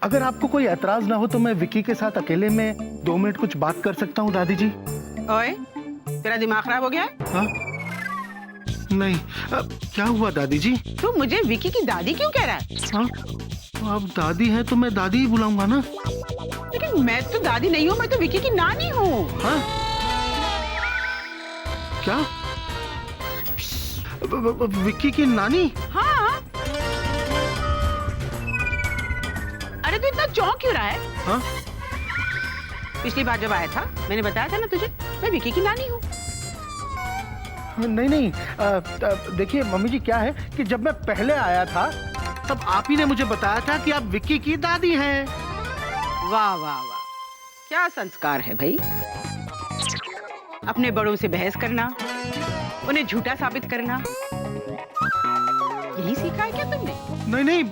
अगर आपको कोई एतराज ना हो तो मैं विक्की के साथ अकेले में 2 मिनट कुछ बात कर सकता हूँ दादी जी। ओए, तेरा दिमाग खराब हो गया है? हाँ? नहीं, क्या हुआ दादी जी? तू मुझे विक्की की दादी क्यों कह रहा है? हाँ? आप दादी हैं तो मैं दादी ही बुलाऊंगा ना। लेकिन मैं तो दादी नहीं हूँ, मैं तो विक्की की नानी हूँ। हाँ? क्या? विक्की की नानी? हाँ। अरे तू इतना चौंक क्यों रहा है? हाँ? पिछली बार जब आया था मैंने बताया था ना तुझे, मैं विक्की की नानी हूँ। नहीं नहीं, देखिए मम्मी जी, क्या है कि जब मैं पहले आया था तब आप ही ने मुझे बताया था कि आप विक्की की दादी हैं। वाह वाह वाह, क्या संस्कार है भाई। अपने बड़ों से बहस करना, उन्हें झूठा साबित करना, यही सीखा है क्या तुमने? नहीं नहीं,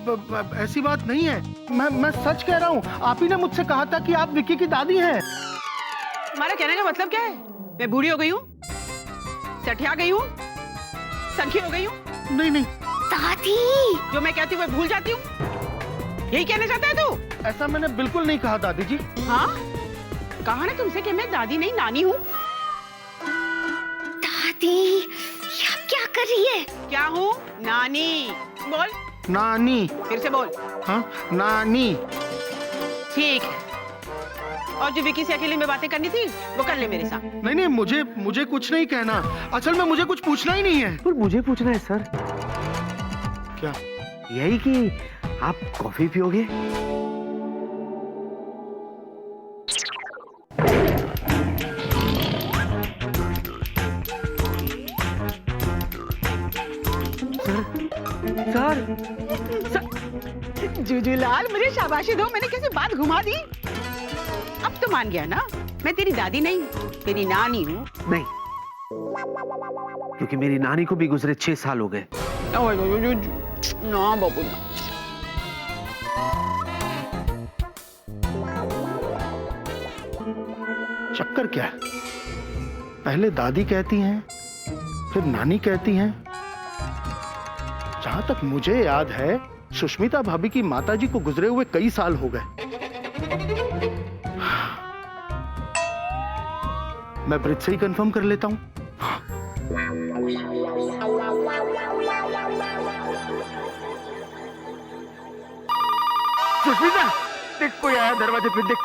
ऐसी बात नहीं है। मैं सच कह रहा हूँ। आप ही ने मुझसे कहा था कि आप विक्की की दादी हैं। तुम्हारा कहने का मतलब क्या है? मैं बूढ़ी हो गई हूँ, सठिया गई हूँ, संखी हो गई हूँ? नहीं नहीं दादी, जो मैं कहती हूँ मैं भूल जाती हूँ, यही कहना चाहता है तू? ऐसा मैंने बिल्कुल नहीं कहा दादी जी। हाँ, कहा ना तुमसे कि मैं दादी नहीं नानी हूँ। दादी ये आप क्या कर रही है? क्या हूँ? नानी। बोल। नानी। फिर से बोल। हाँ? नानी। ठीक है। और जो विक्की से अकेले में बातें करनी थी वो कर ले मेरे साथ। नहीं नहीं, मुझे कुछ नहीं कहना। असल में मुझे कुछ पूछना ही नहीं है। पर मुझे पूछना है सर। क्या? यही कि आप कॉफी पियोगे? सर जूजूलाल, मुझे शाबाशी दो, मैंने कैसे बात घुमा दी। अब तो मान गया ना, मैं तेरी दादी नहीं तेरी नानी हूँ। नहीं, क्योंकि मेरी नानी को भी गुजरे 6 साल हो गए। ना बाबू ना। चक्कर क्या है? पहले दादी कहती हैं, फिर नानी कहती हैं। जहां तक मुझे याद है, सुष्मिता भाभी की माताजी को गुजरे हुए कई साल हो गए। मैं ब्रिज से ही कंफर्म कर लेता हूं। सुष्मिता, देख कोई आया दरवाजे पे, देख।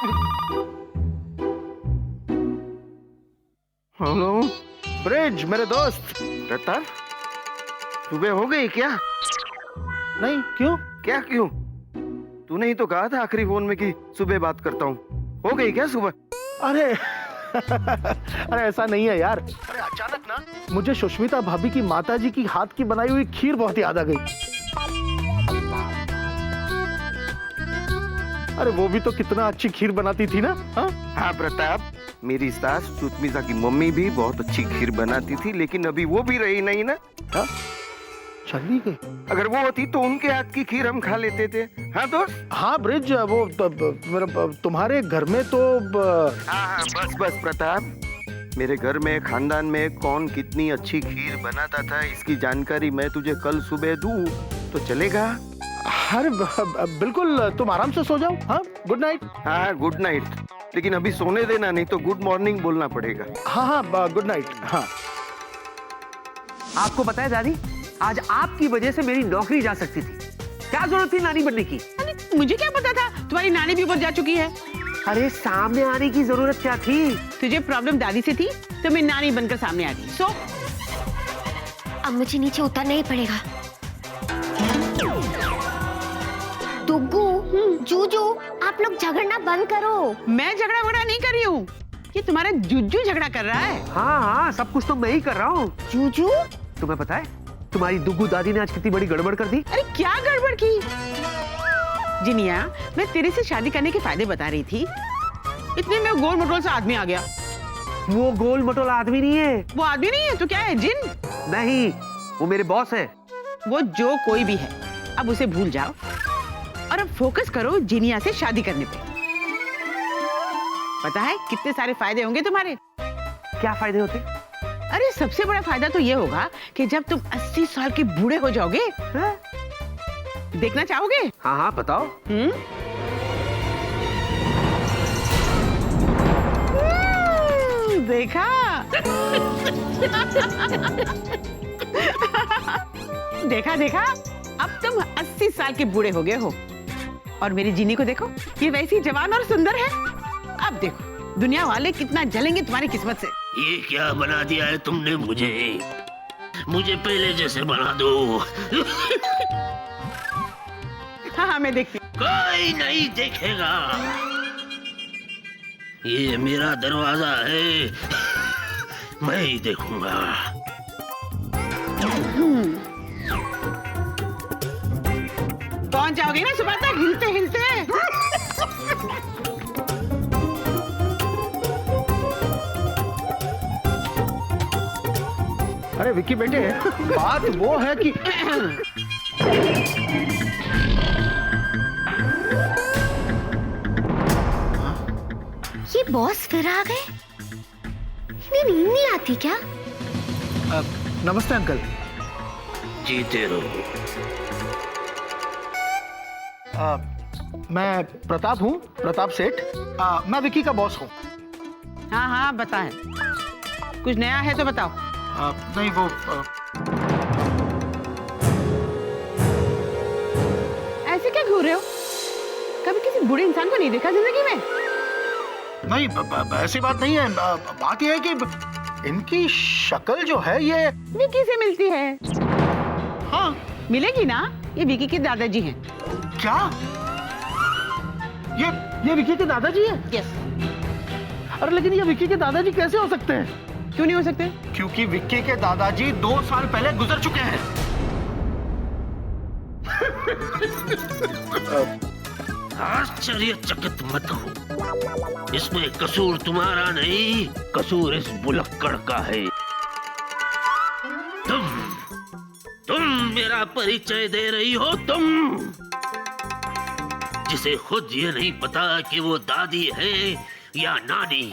हेलो ब्रिज, मेरे दोस्त। रत्ता, सुबह हो गई क्या? नहीं, क्यों? क्या क्यों? तूने ही तो कहा था आखिरी फोन में कि सुबह बात करता हूँ। हो गई क्या सुबह? अरे अरे ऐसा नहीं है यार। अरे अचानक ना मुझे सुष्मिता भाभी की माताजी की हाथ की बनाई हुई खीर बहुत याद आ गई। अरे वो भी तो कितना अच्छी खीर बनाती थी ना। हाँ प्रताप, मेरी सास सुष्मिता की मम्मी भी बहुत अच्छी खीर बनाती थी, लेकिन अभी वो भी रही नहीं ना। हाँ? चली गई। अगर वो होती तो उनके हाथ की खीर हम खा लेते थे। हाँ दोस्त? हाँ ब्रिज, वो तुम्हारे घर में तो हाँ, बस प्रताप, मेरे घर में खानदान में कौन कितनी अच्छी खीर बनाता था इसकी जानकारी मैं तुझे कल सुबह दूं तो चलेगा? अरे बिल्कुल, तुम आराम से सो जाओ। हाँ, गुड नाइट। हाँ गुड नाइट, लेकिन अभी सोने देना, नहीं तो गुड मॉर्निंग बोलना पड़ेगा। हाँ हाँ, गुड नाइट। हाँ। आपको पता है दादी, आज आपकी वजह से मेरी नौकरी जा सकती थी। क्या जरूरत थी नानी बनने की? अरे मुझे क्या पता था तुम्हारी नानी भी ऊपर जा चुकी है। अरे सामने आने की जरूरत क्या थी? तुझे प्रॉब्लम दादी से थी तो मैं नानी बनकर सामने आ गई। सो अब मुझे नीचे उतरना ही पड़ेगा। दुग्गू, जूजू, आप लोग झगड़ना बंद करो। मैं झगड़ा वगड़ा नहीं कर रही हूँ, ये तुम्हारा जुज्जू झगड़ा कर रहा है। हाँ, सब कुछ तो मैं ही कर रहा हूँ। जूजू, तुम्हें पता है तुम्हारी दुग्गू दादी ने आज कितनी बड़ी गड़बड़ कर दी? अरे क्या गड़बड़ की? जिनिया, मैं तेरे से शादी करने के फायदे बता रही थी, इतने में गोल मटोल सा आदमी आ गया। वो गोल मटोल आदमी नहीं है। वो आदमी नहीं है तो क्या है? जिन? नहीं, वो मेरे बॉस है। वो जो कोई भी है, अब उसे भूल जाओ और अब फोकस करो जिनिया से शादी करने पे। पता है कितने सारे फायदे होंगे तुम्हारे। क्या फायदे होते? अरे सबसे बड़ा फायदा तो ये होगा कि जब तुम 80 साल के बूढ़े हो जाओगे, देखना चाहोगे? हाँ हाँ, बताओ। देखा? देखा देखा, अब तुम 80 साल के बूढ़े हो गए हो और मेरी जीनी को देखो, ये वैसी जवान और सुंदर है। अब देखो दुनिया वाले कितना जलेंगे तुम्हारी किस्मत से। ये क्या बना दिया है तुमने मुझे? मुझे पहले जैसे बना दो। हाँ मैं देखती। कोई नहीं देखेगा। ये मेरा दरवाजा है, मैं ही देखूंगा। पहुंच जाओगे ना सुबह तक हिलते हिलते। अरे विक्की बेटे, बात वो है कि ये बॉस फिर आ गए? इन्हें नींद नहीं आती क्या? नमस्ते अंकल। जीते रहो। मैं प्रताप हूँ, प्रताप सेठ। मैं विक्की का बॉस हूँ। हाँ हाँ बता है, कुछ नया है तो बताओ। नहीं वो ऐसे क्या घूर रहे हो? कभी किसी बूढ़े इंसान को नहीं देखा जिंदगी में? नहीं, ऐसी बात नहीं है। बात यह है कि इनकी शक्ल जो है ये विकी से मिलती है। हाँ। मिलेगी ना, ये विकी के दादाजी हैं। क्या? ये विकी के दादाजी हैं? यस। अरे लेकिन ये विक्की के दादाजी कैसे हो सकते हैं? क्यों नहीं हो सकते? क्योंकि विक्की के दादाजी 2 साल पहले गुजर चुके हैं। आश्चर्यचकित मत हो, इसमें कसूर तुम्हारा नहीं, कसूर इस बुलक्कड़ का है। तुम मेरा परिचय दे रही हो, तुम जिसे खुद ये नहीं पता कि वो दादी है या नानी,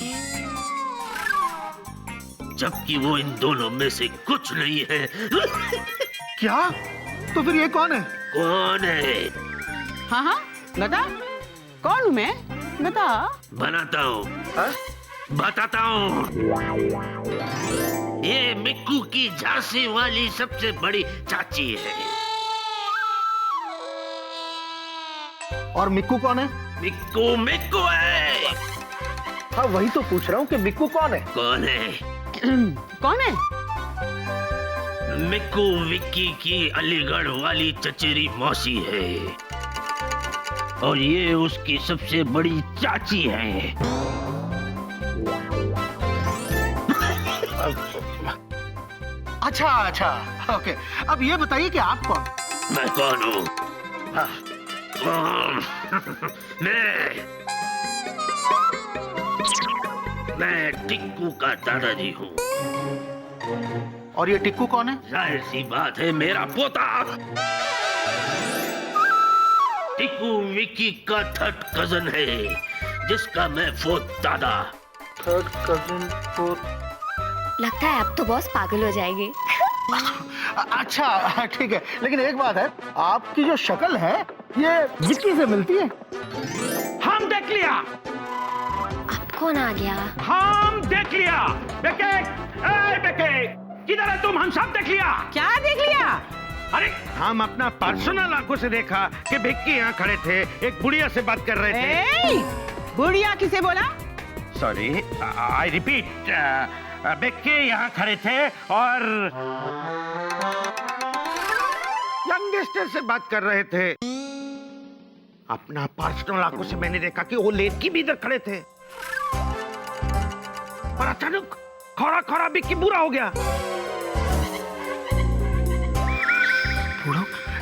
जबकि वो इन दोनों में से कुछ नहीं है। क्या? तो फिर ये कौन है? कौन है? हाँ हाँ बता, कौन हूँ मैं? बता। बनाता हूँ, बताता हूँ। ये मिक्कू की झांसी वाली सबसे बड़ी चाची है। और मिक्कू कौन है? मिक्कू मिक्कू है। हाँ वही तो पूछ रहा हूँ कि मिक्कू कौन है? कौन है? कौन है? मिक्कू विक्की की अलीगढ़ वाली चचेरी मौसी है और ये उसकी सबसे बड़ी चाची है। अच्छा अच्छा, ओके। अब ये बताइए कि आप कौन? मैं कौन हूँ? मैं टिक्कू का दादाजी हूँ। और ये टिक्कू कौन है? जाहिर सी बात है, मेरा पोता। टिक्कू विक्की का थर्ड कजन है, जिसका मैं फोर्थ दादा। Third cousin fourth. लगता है अब तो बॉस पागल हो जाएंगे। अच्छा ठीक है, लेकिन एक बात है, आपकी जो शक्ल है ये विक्की से मिलती है। हम देख लिया। अब कौन आ गया? हम देख लिया। बेके, बेके, किधर है तुम? हम सब देख लिया। क्या देख लिया? अरे हम अपना पर्सनल आंखों से देखा कि भिक्की यहाँ खड़े थे, एक बुढ़िया से बात कर रहे थे। बुढ़िया किसे बोला? सॉरी, आई रिपीट, बेक्के यहाँ खड़े थे और यंगस्टर से बात कर रहे थे। अपना पर्सनल आंखों से मैंने देखा कि वो लेकी भी इधर खड़े थे, पर अचानक खड़ा खड़ा बिक्की बुरा हो गया।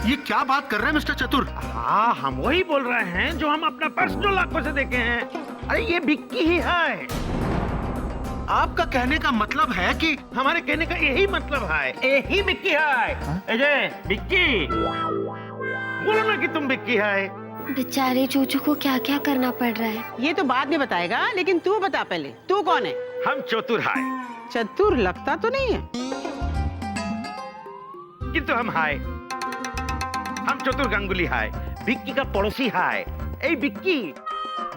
ये क्या बात कर रहे हैं मिस्टर चतुर? हाँ, हम वही बोल रहे हैं जो हम अपना पर्सनल आंखों से देखे हैं। अरे ये बिक्की ही है। आपका कहने का मतलब है कि? हमारे कहने का यही मतलब है, यही बिक्की है। अजय, बिक्की बोलो ना कि तुम बिक्की है। बेचारे चूचू को क्या क्या करना पड़ रहा है। ये तो बाद में बताएगा, लेकिन तू बता पहले, तू कौन है? हम चतुर है, चतुर लगता तो नहीं है, किंतु हम है। हम चतुर गंगुली है, बिक्की का पड़ोसी है। ए बिक्की,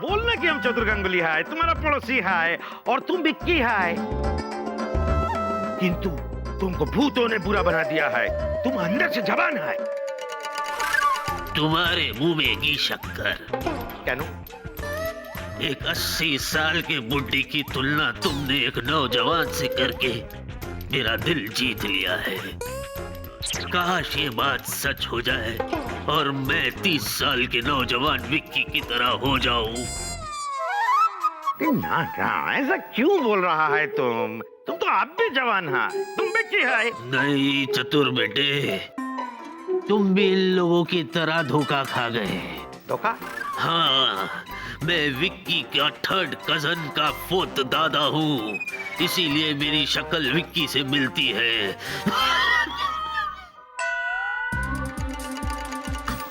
बोलना कि हम चतुर गंगुली है, तुम्हारा पड़ोसी है और तुम विक्की है, किंतु तुमको भूतों ने बुरा बना दिया है। तुम अंदर से जवान है। तुम्हारे मुंह में घी शक्कर। क्या नो? एक 80 साल के बुड्ढी की तुलना तुमने एक नौजवान से करके मेरा दिल जीत लिया है। काश ये बात सच हो जाए और मैं 30 साल के नौजवान विक्की की तरह हो जाऊं। ना ना, ऐसा क्यों बोल रहा है तुम? तुम तो आप भी जवान है, तुम विक्की है। नहीं चतुर बेटे, तुम भी इन लोगों की तरह धोखा खा गए। धोखा? हाँ, मैं विक्की का थर्ड कजन का फोर्थ दादा हूँ, इसीलिए मेरी शक्ल विक्की से मिलती है।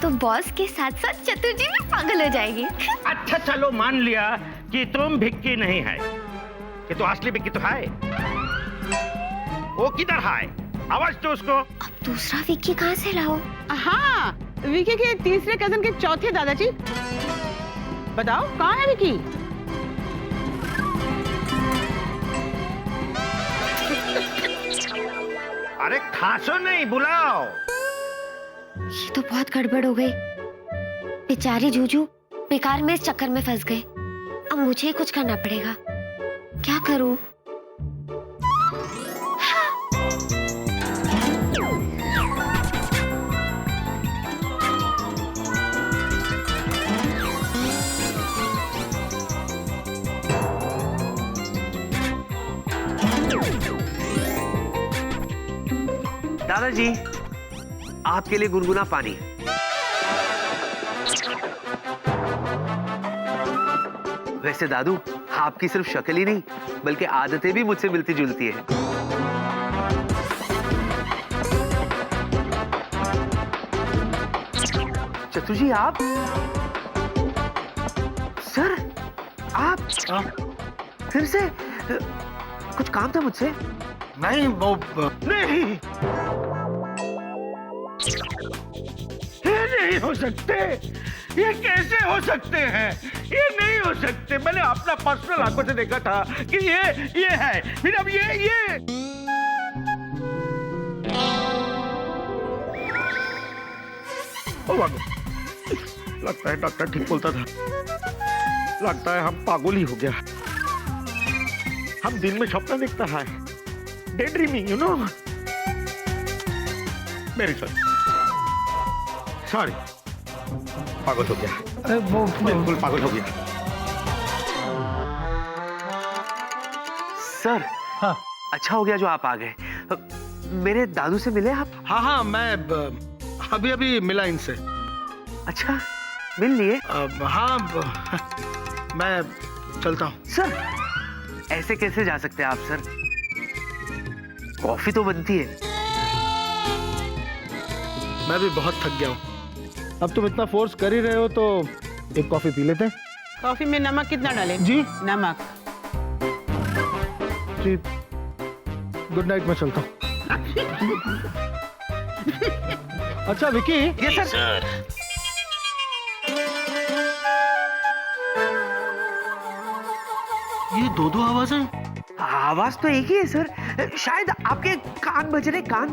तो बॉस के साथ साथ चतुर जी भी पागल हो जाएगी। अच्छा चलो मान लिया कि तुम विक्की नहीं है, कि तो असली विक्की तो है। वो किधर है? आवाज तो उसको। अब दूसरा विक्की कहाँ से लाओ? हाँ, विकी के तीसरे कजन के चौथे दादाजी। बताओ कहाँ है विकी? अरे खासो नहीं, बुलाओ। ये तो बहुत गड़बड़ हो गई। बेचारी जूजू बेकार में इस चक्कर में फंस गए। अब मुझे ही कुछ करना पड़ेगा। क्या करूं? दादाजी, आपके लिए गुनगुना पानी। वैसे दादू, आपकी सिर्फ शक्ल ही नहीं बल्कि आदतें भी मुझसे मिलती जुलती है। चतुर जी, आप? सर, आप? फिर से कुछ काम था मुझसे? नहीं वो नहीं, ये नहीं हो सकते। ये कैसे हो सकते हैं? ये नहीं हो सकते। मैंने अपना पर्सनल आंखों से देखा था कि ये है, फिर अब ये ओ बाबू, लगता है डॉक्टर ठीक बोलता था। लगता है हम पागल ही हो गया। हम दिन में सपना देखता है, डे ड्रीमिंग, यू नो। मेरी सॉरी, पागल हो गया। वो बिल्कुल पागल हो गया। सर, हाँ, अच्छा हो गया जो आप आ गए। मेरे दादू से मिले आप? हाँ हाँ, मैं अभी अभी मिला इनसे। अच्छा, मिल लिए? हाँ, मैं चलता हूँ। सर, ऐसे कैसे जा सकते हैं आप सर? कॉफी तो बनती है। मैं भी बहुत थक गया हूँ। अब तुम इतना फोर्स कर ही रहे हो तो एक कॉफी पी लेते हैं। कॉफी में नमक कितना डालें? जी नमक। जी, गुड नाइट, मैं चलता हूँ। अच्छा विकी। जी सर। ये दो आवाजें? आवाज तो एक ही है सर, शायद आपके कान बज रहे। कान?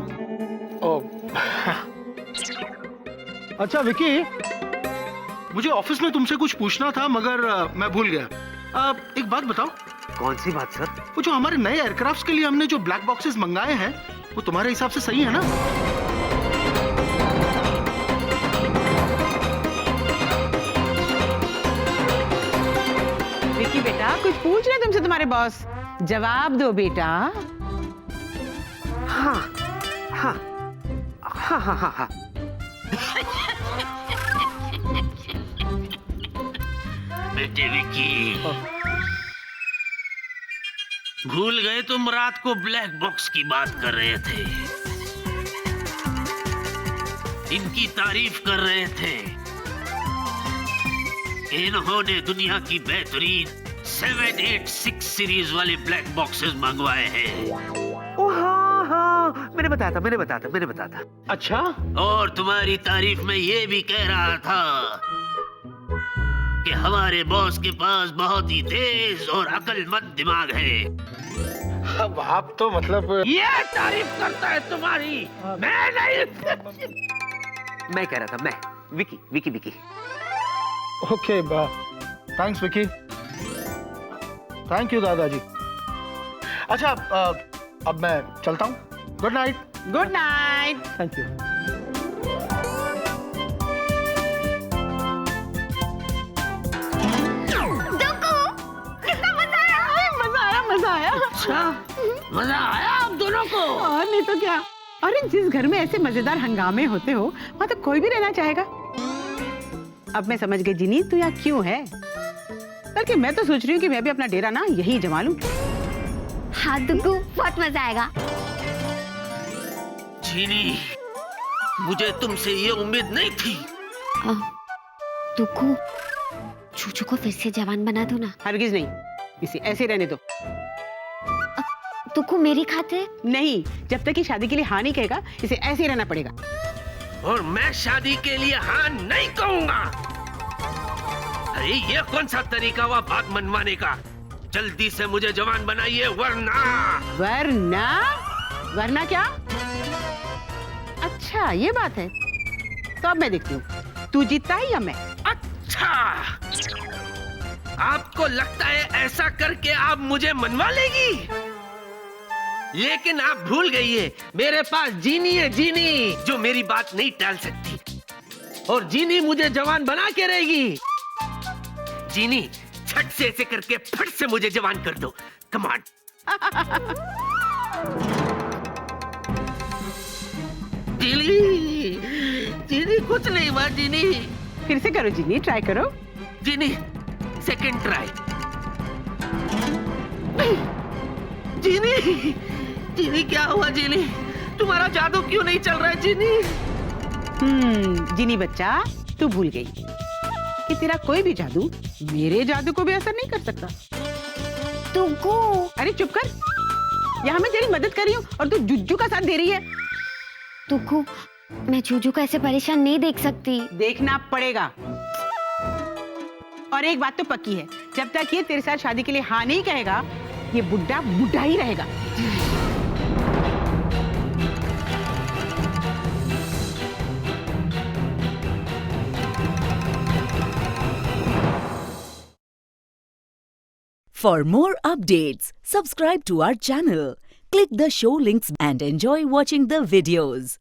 ओ, अच्छा विकी, मुझे ऑफिस में तुमसे कुछ पूछना था मगर मैं भूल गया। एक बात बताओ। कौन सी बात सर? वो जो हमारे नए एयरक्राफ्ट्स के लिए हमने जो ब्लैक बॉक्सेस मंगाए हैं, वो तुम्हारे हिसाब से सही है ना? विकी बेटा, कुछ पूछ रहे तुमसे तुम्हारे बॉस, जवाब दो बेटा। हाँ हाँ हाँ हाँ हाँ हाँ। बेटे विक्की, भूल गए तुम रात को ब्लैक बॉक्स की बात कर रहे थे, इनकी तारीफ कर रहे थे। इन्होंने दुनिया की बेहतरीन 786 सीरीज वाले ब्लैक बॉक्सेस मंगवाए हैं। ओ हाँ हाँ, मैंने बताया था। अच्छा, और तुम्हारी तारीफ में ये भी कह रहा था कि हमारे बॉस के पास बहुत ही तेज और अक्लमंद दिमाग है। अब आप तो मतलब ये तारीफ करता है तुम्हारी, मैं नहीं। मैं कह रहा था, मैं Vicky Vicky Vicky. Okay, thanks Vicky, thank you दादाजी। अच्छा, अब मैं चलता हूँ। Good night. Good night. Thank you. मजा आया। अच्छा, मजा आया आप दोनों को? और नहीं तो क्या। अरे जिस घर में ऐसे मजेदार हंगामे होते हो वहाँ तो कोई भी रहना चाहेगा। अब मैं समझ गई जिनी तू यहाँ क्यों है। बल्कि मैं तो सोच रही हूँ कि मैं भी अपना डेरा ना यही जमा लूं। हाँ दुग्गू, बहुत मजा आएगा। जीनी, मुझे तुमसे ये उम्मीद नहीं थी। दुग्गू, चूचू को फिर से जवान बना दो ना। हरगिज नहीं, इसे ऐसे रहने दो। दुग्गू मेरी खातिर नहीं, जब तक कि शादी के लिए हाँ नहीं कहेगा इसे ऐसे ही रहना पड़ेगा। और मैं शादी के लिए हाँ नहीं कहूंगा। अरे ये कौन सा तरीका हुआ बात मनवाने का? जल्दी से मुझे जवान बनाइए वरना। वरना क्या? अच्छा ये बात है, तो अब मैं देखती हूँ तू जीतता है या मैं। अच्छा, आपको लगता है ऐसा करके आप मुझे मनवा लेगी? लेकिन आप भूल गई है मेरे पास जीनी है, जीनी जो मेरी बात नहीं टाल सकती। और जीनी मुझे जवान बना के रहेगी। जीनी झट से ऐसे करके फट से मुझे जवान कर दो। Come on. जीनी, जीनी कुछ नहीं हुआ जीनी। फिर से करो जीनी, ट्राई करो। जीनी सेकंड ट्राई। जीनी, जीनी क्या हुआ जीनी? तुम्हारा जादू क्यों नहीं चल रहा है जीनी? जीनी बच्चा, तू भूल गई कि तेरा कोई भी जादू मेरे जादू को भी असर नहीं कर सकता। दुग्गू, अरे चुप कर, यहाँ मैं तेरी मदद कर रही हूँ और तू जुज्जू का साथ दे रही है। दुग्गू, मैं जूजू को ऐसे परेशान नहीं देख सकती। देखना पड़ेगा। और एक बात तो पक्की है, जब तक ये तेरे साथ शादी के लिए हाँ नहीं कहेगा ये बुड्ढा बुड्ढा ही रहेगा। For more updates, subscribe to our channel, click the show links and enjoy watching the videos.